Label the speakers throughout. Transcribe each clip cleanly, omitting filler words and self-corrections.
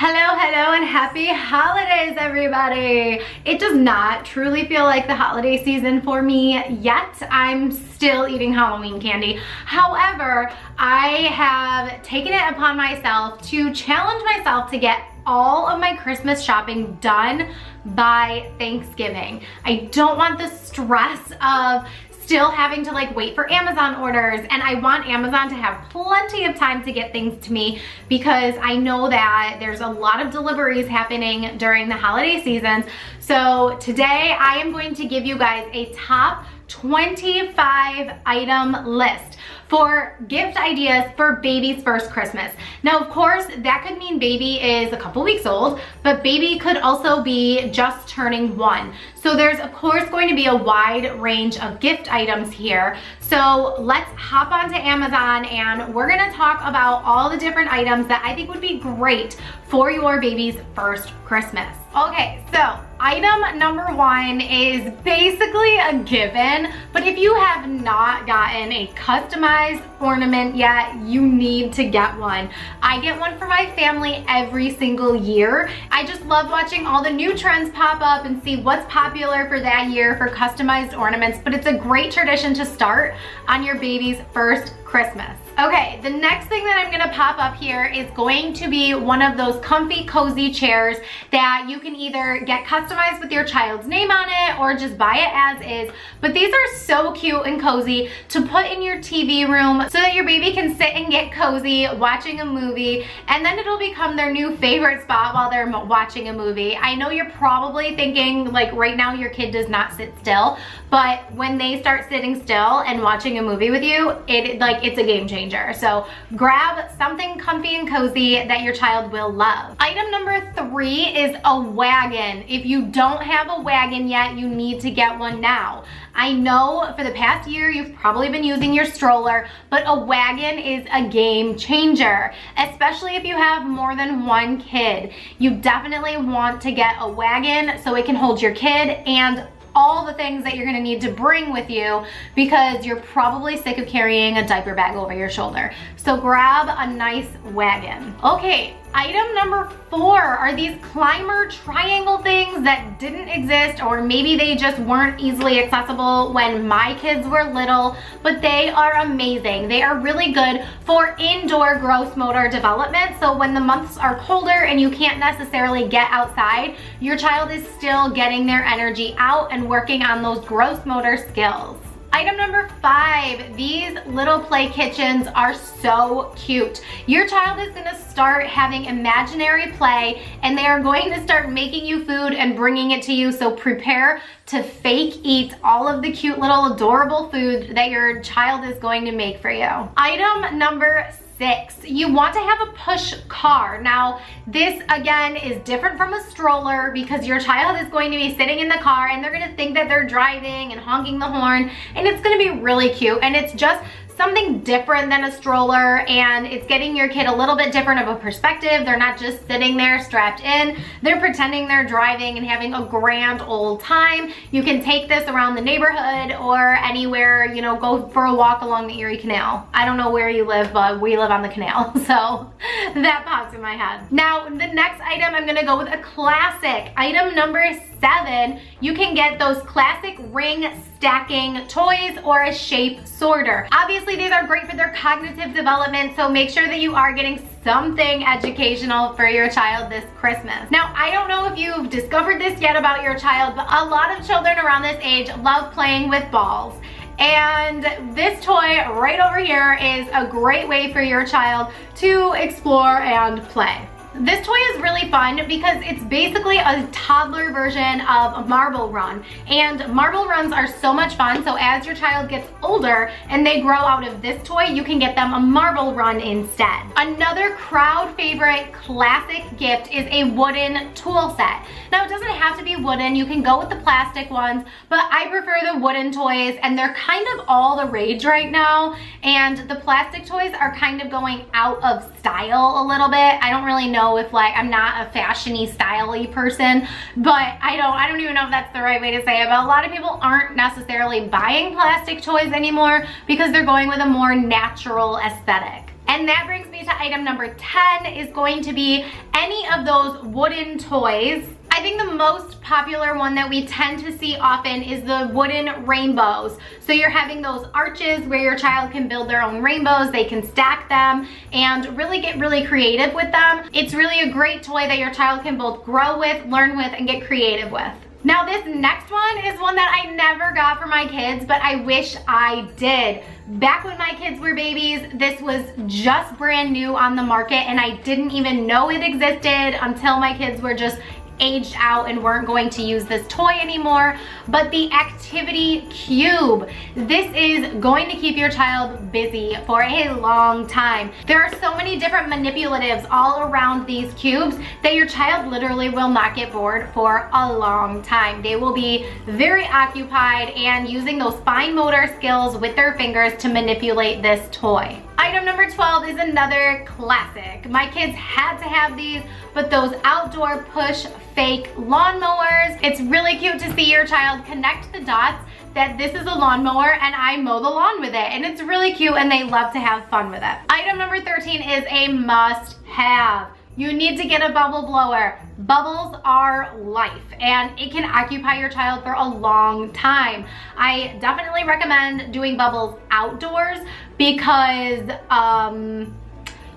Speaker 1: Hello, and happy holidays, everybody. It does not truly feel like the holiday season for me yet. I'm still eating Halloween candy. However, I have taken it upon myself to challenge myself to get all of my Christmas shopping done by Thanksgiving. I don't want the stress of still having to wait for Amazon orders, and I want Amazon to have plenty of time to get things to me because I know that there's a lot of deliveries happening during the holiday seasons. So today I am going to give you guys a top 25 item list for gift ideas for baby's first Christmas. Now, of course, that could mean baby is a couple weeks old, but baby could also be just turning 1. So there's of course going to be a wide range of gift items here. So let's hop onto Amazon and we're gonna talk about all the different items that I think would be great for your baby's first Christmas. Okay, so item number 1 is basically a given, but if you have not gotten a customized ornament yet, you need to get one. I get one for my family every single year. I just love watching all the new trends pop up and see what's popular for that year for customized ornaments, but it's a great tradition to start on your baby's first Christmas. Okay, the next thing that I'm gonna pop up here is going to be one of those comfy, cozy chairs that you can either get customized with your child's name on it or just buy it as is. But these are so cute and cozy to put in your TV room so that your baby can sit and get cozy watching a movie, and then it'll become their new favorite spot while they're watching a movie. I know you're probably thinking right now your kid does not sit still, but when they start sitting still and watching a movie with you, it's a game changer. So grab something comfy and cozy that your child will love. Item number 3 is a wagon. If you don't have a wagon yet, you need to get one now. I know for the past year you've probably been using your stroller, but a wagon is a game changer, especially if you have more than one kid. You definitely want to get a wagon so it can hold your kid and all the things that you're gonna need to bring with you because you're probably sick of carrying a diaper bag over your shoulder. So grab a nice wagon. Okay, item number 4 are these climber triangle things that didn't exist, or maybe they just weren't easily accessible when my kids were little, but they are amazing. They are really good for indoor growth motor development. So when the months are colder and you can't necessarily get outside, your child is still getting their energy out and working on those growth motor skills. Item number 5, these little play kitchens are so cute. Your child is gonna start having imaginary play and they are going to start making you food and bringing it to you, so prepare to fake eat all of the cute little adorable food that your child is going to make for you. Item number 6, you want to have a push car. Now, this again is different from a stroller because your child is going to be sitting in the car and they're gonna think that they're driving and honking the horn, and it's gonna be really cute, and it's just something different than a stroller, and it's getting your kid a little bit different of a perspective. They're not just sitting there strapped in, they're pretending they're driving and having a grand old time. You can take this around the neighborhood or anywhere, go for a walk along the Erie Canal. I don't know where you live, but we live on the canal, so that pops in my head. Now, the next item, I'm gonna go with a classic. Item number 7, you can get those classic ring stacking toys or a shape sorter. Obviously, these are great for their cognitive development, so make sure that you are getting something educational for your child this Christmas. Now, I don't know if you've discovered this yet about your child, but a lot of children around this age love playing with balls. And this toy right over here is a great way for your child to explore and play. This toy is really fun because it's basically a toddler version of a marble run, and marble runs are so much fun. So as your child gets older and they grow out of this toy, you can get them a marble run instead. Another crowd favorite classic gift is a wooden tool set. Now, it doesn't have to be wooden, you can go with the plastic ones, but I prefer the wooden toys, and they're kind of all the rage right now, and the plastic toys are kind of going out of style a little bit. I don't really know if I'm not a fashiony, style-y person, but I don't even know if that's the right way to say it, but a lot of people aren't necessarily buying plastic toys anymore because they're going with a more natural aesthetic. And that brings me to item number 10 is going to be any of those wooden toys. I think the most popular one that we tend to see often is the wooden rainbows. So you're having those arches where your child can build their own rainbows, they can stack them and really get really creative with them. It's really a great toy that your child can both grow with, learn with, and get creative with. Now this next one is one that I never got for my kids, but I wish I did. Back when my kids were babies, this was just brand new on the market and I didn't even know it existed until my kids were just aged out and weren't going to use this toy anymore. But the activity cube, this is going to keep your child busy for a long time. There are so many different manipulatives all around these cubes that your child literally will not get bored for a long time. They will be very occupied and using those fine motor skills with their fingers to manipulate this toy. Item number 12 is another classic. My kids had to have these, but those outdoor push fake lawnmowers. It's really cute to see your child connect the dots that this is a lawnmower and I mow the lawn with it. And it's really cute and they love to have fun with it. Item number 13 is a must have. You need to get a bubble blower. Bubbles are life and it can occupy your child for a long time. I definitely recommend doing bubbles outdoors because,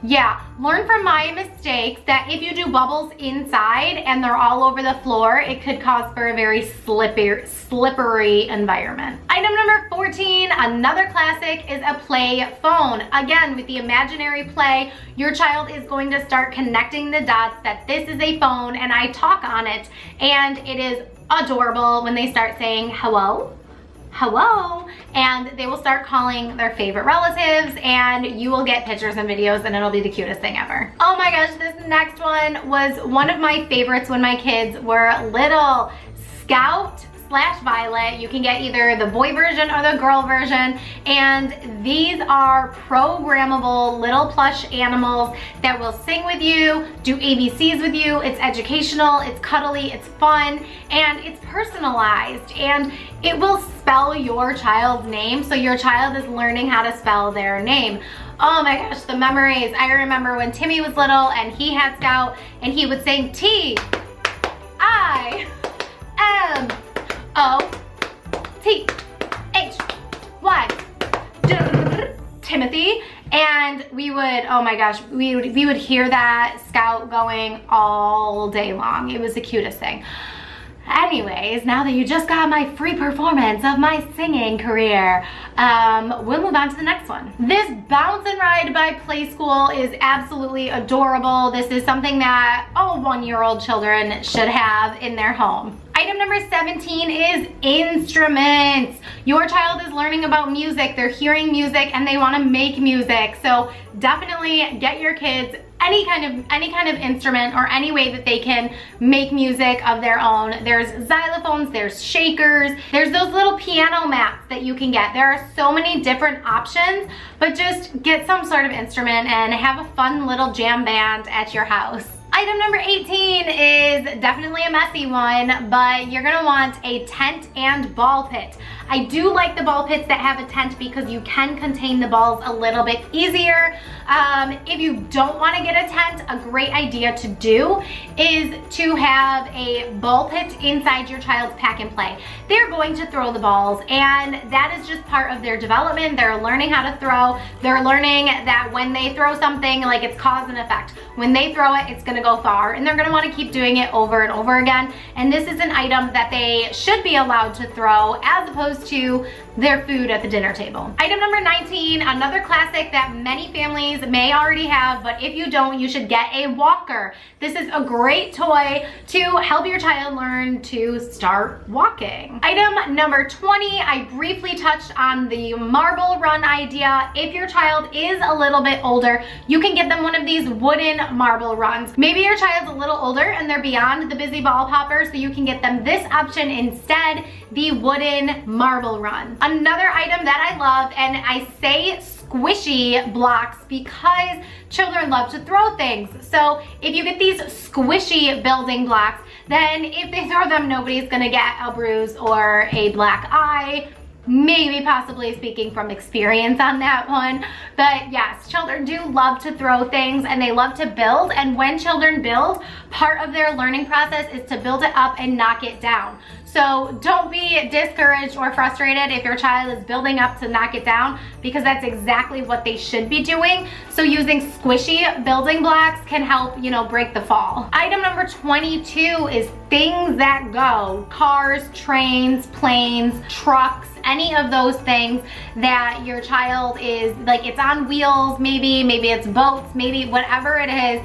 Speaker 1: yeah, learn from my mistakes that if you do bubbles inside and they're all over the floor, it could cause for a very slippery environment. Item number 14, another classic, is a play phone. Again, with the imaginary play, your child is going to start connecting the dots that this is a phone and I talk on it, and it is adorable when they start saying hello, hello, and they will start calling their favorite relatives and you will get pictures and videos and it'll be the cutest thing ever. Oh my gosh, this next one was one of my favorites when my kids were little. Scout/Violet. You can get either the boy version or the girl version, and these are programmable little plush animals that will sing with you, do ABCs with you. It's educational, it's cuddly, it's fun, and it's personalized, and it will spell your child's name, so your child is learning how to spell their name. Oh my gosh, the memories. I remember when Timmy was little and he had Scout and he would sing T-I-M-O-T-H-Y, Timothy, and we would, oh my gosh, we would hear that Scout going all day long. It was the cutest thing. Anyways, now that you just got my free performance of my singing career, we'll move on to the next one. This Bounce and Ride by Play School is absolutely adorable. This is something that all 1-year-old children should have in their home. Item number 17 is instruments. Your child is learning about music, they're hearing music, and they want to make music. So definitely get your kids any kind of instrument or any way that they can make music of their own. There's xylophones, there's shakers, there's those little piano mats that you can get. There are so many different options, but just get some sort of instrument and have a fun little jam band at your house. Item number 18 is definitely a messy one, but you're gonna want a tent and ball pit. I do like the ball pits that have a tent because you can contain the balls a little bit easier. If you don't want to get a tent, a great idea to do is to have a ball pit inside your child's pack and play. They're going to throw the balls, and that is just part of their development. They're learning how to throw. They're learning that when they throw something, like, it's cause and effect. When they throw it, it's gonna go far, and they're gonna want to keep doing it over and over again. And this is an item that they should be allowed to throw as opposed to their food at the dinner table. Item number 19, another classic that many families may already have, but if you don't, you should get a walker. This is a great toy to help your child learn to start walking. Item number 20, I briefly touched on the marble run idea. If your child is a little bit older, you can get them one of these wooden marble runs. Maybe your child's a little older and they're beyond the busy ball popper, so you can get them this option instead, the wooden marble run. Another item that I love, and I say squishy blocks because children love to throw things. So if you get these squishy building blocks, then if they throw them, nobody's gonna get a bruise or a black eye. maybe possibly speaking from experience on that one. But yes, children do love to throw things and they love to build. And when children build, part of their learning process is to build it up and knock it down. So don't be discouraged or frustrated if your child is building up to knock it down, because that's exactly what they should be doing. So using squishy building blocks can help, you know, break the fall. Item number 22 is things that go. Cars, trains, planes, trucks, any of those things that your child is, like, it's on wheels, maybe it's boats, maybe whatever it is.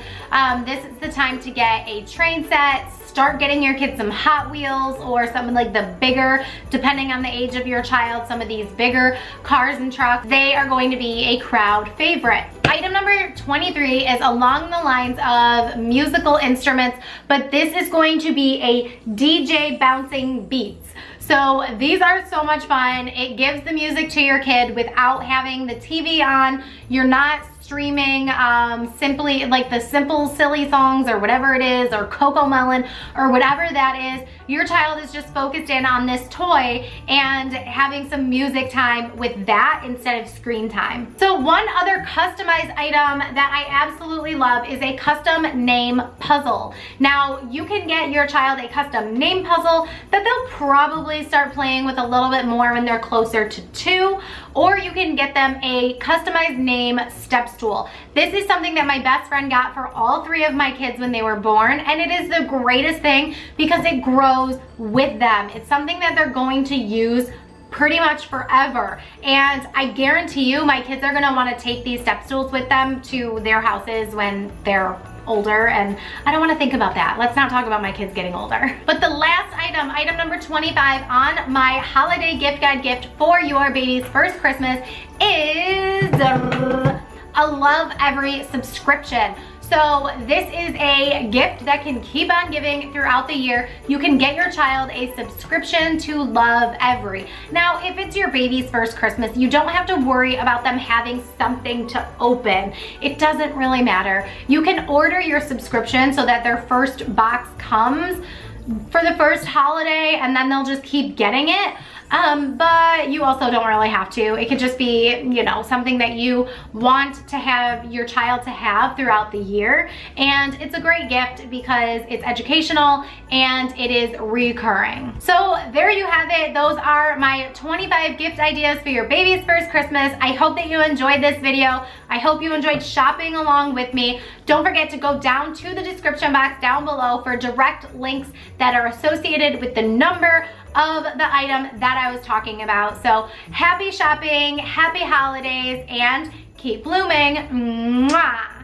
Speaker 1: This is the time to get a train set. Start getting your kids some Hot Wheels or some like the bigger, depending on the age of your child, some of these bigger cars and trucks. They are going to be a crowd favorite. Item number 23 is along the lines of musical instruments, but this is going to be a DJ bouncing beats. So these are so much fun. It gives the music to your kid without having the TV on. You're not streaming simply like the simple silly songs or whatever it is, or Coco Melon or whatever that is. Your child is just focused in on this toy and having some music time with that instead of screen time. So one other customized item that I absolutely love is a custom name puzzle. Now you can get your child a custom name puzzle that they'll probably start playing with a little bit more when they're closer to 2, or you can get them a customized name step stool. This is something that my best friend got for all 3 of my kids when they were born, and it is the greatest thing because it grows with them. It's something that they're going to use pretty much forever, and I guarantee you my kids are going to want to take these step stools with them to their houses when they're older, and I don't want to think about that. Let's not talk about my kids getting older. But the last item, item number 25 on my holiday gift guide gift for your baby's first Christmas is a Love Every subscription. So this is a gift that can keep on giving throughout the year. You can get your child a subscription to Love Every. Now, if it's your baby's first Christmas, you don't have to worry about them having something to open. It doesn't really matter. You can order your subscription so that their first box comes for the first holiday and then they'll just keep getting it. But you also don't really have to. It could just be, you know, something that you want to have your child to have throughout the year. And it's a great gift because it's educational and it is recurring. So there you have it. Those are my 25 gift ideas for your baby's first Christmas. I hope that you enjoyed this video. I hope you enjoyed shopping along with me. Don't forget to go down to the description box down below for direct links that are associated with the number of the item that I was talking about. So happy shopping, happy holidays, and keep blooming. Mwah!